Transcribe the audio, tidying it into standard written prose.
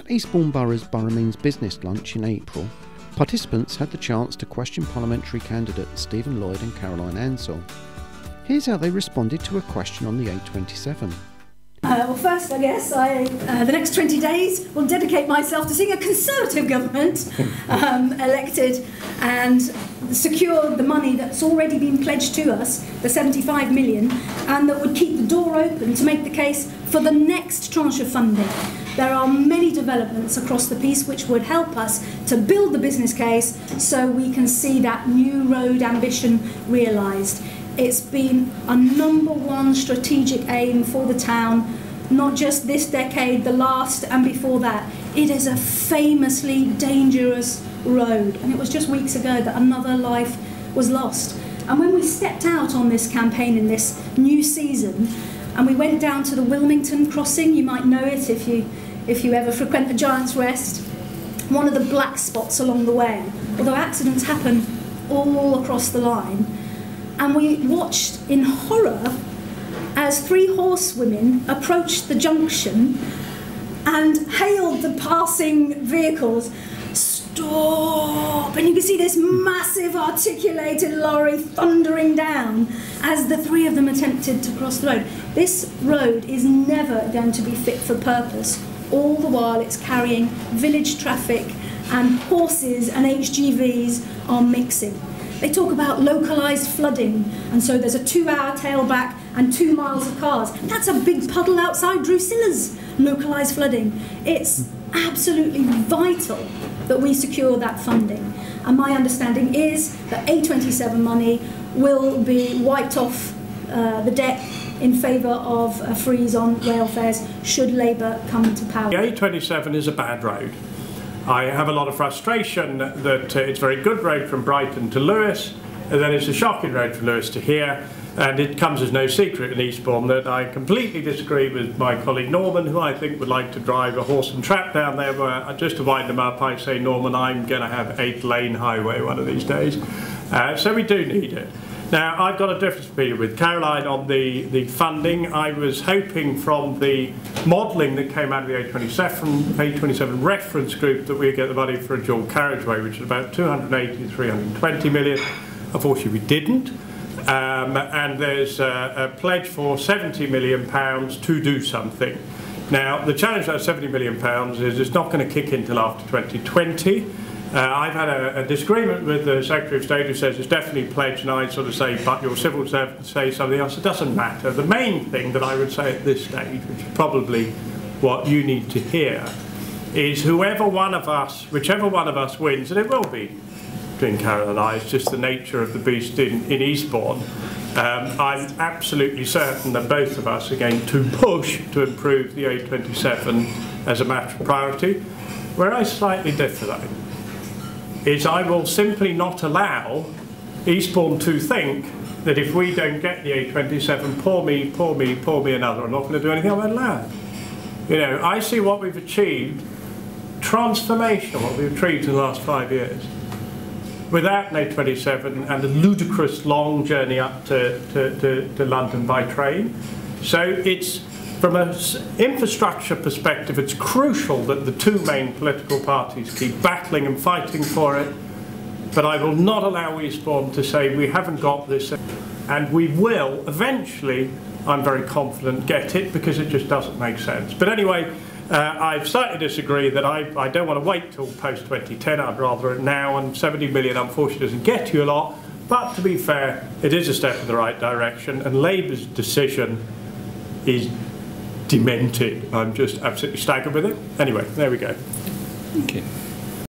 At Eastbourne Borough's Borough Means Business lunch in April, participants had the chance to question Parliamentary Candidate Ansell and Lloyd Answer. Here's how they responded to a question on the A27. Well, first, I guess, the next 20 days will dedicate myself to seeing a Conservative government elected and secure the money that's already been pledged to us, the 75 million, and that would keep the door open to make the case for the next tranche of funding. There are many developments across the piece which would help us to build the business case so we can see that new road ambition realised. It's been a #1 strategic aim for the town, not just this decade, the last and before that. It is a famously dangerous road, and it was just weeks ago that another life was lost. And when we stepped out on this campaign in this new season, and we went down to the Wilmington crossing, you might know it if you ever frequent the Giant's Rest, one of the black spots along the way, although accidents happen all across the line. And we watched in horror as 3 horsewomen approached the junction and hailed the passing vehicles, "Stop!" And you can see this massive articulated lorry thundering down as the 3 of them attempted to cross the road. This road is never going to be fit for purpose. All the while it's carrying village traffic, and horses and HGVs are mixing. They talk about localised flooding, and so there's a 2-hour tailback and 2 miles of cars. That's a big puddle outside Drusilla's localised flooding. It's absolutely vital that we secure that funding. And my understanding is that A27 money will be wiped off the deck in favour of a freeze on rail fares should Labour come to power. The A27 is a bad road. I have a lot of frustration that it's a very good road from Brighton to Lewes, and then it's a shocking road from Lewes to here, and it comes as no secret in Eastbourne that I completely disagree with my colleague Norman, who I think would like to drive a horse and trap down there, where just to wind them up I say, Norman, I'm going to have 8-lane highway one of these days. So we do need it. Now, I've got a difference opinion with Caroline on the funding. I was hoping from the modelling that came out of the A27 reference group that we'd get the money for a dual carriageway, which is about 280 to 320 million. Unfortunately, we didn't. And there's a pledge for £70 million to do something. Now, the challenge with that £70 million is it's not going to kick in until after 2020. I've had a disagreement with the Secretary of State who says it's definitely pledged, and I sort of say, but your civil servants say something else. It doesn't matter. The main thing that I would say at this stage, which is probably what you need to hear, is whichever one of us wins, and it will be between Carol and I, it's just the nature of the beast in Eastbourne, I'm absolutely certain that both of us are going to push to improve the A27 as a matter of priority. Where I slightly differ though, is I will simply not allow Eastbourne to think that if we don't get the A27, poor me another, I'm not going to do anything, I won't allow it. You know, I see what we've achieved, transformational, what we've achieved in the last 5 years. Without an A27 and a ludicrous long journey up to London by train. So it's, from an infrastructure perspective, it's crucial that the 2 main political parties keep battling and fighting for it, but I will not allow Eastbourne to say we haven't got this, and we will eventually, I'm very confident, get it, because it just doesn't make sense. But anyway, I slightly disagree that I don't want to wait till post-2010, I'd rather it now, and 70 million unfortunately doesn't get you a lot, but to be fair, it is a step in the right direction, and Labour's decision is demented. I'm just absolutely staggered with it. Anyway, there we go. Thank you.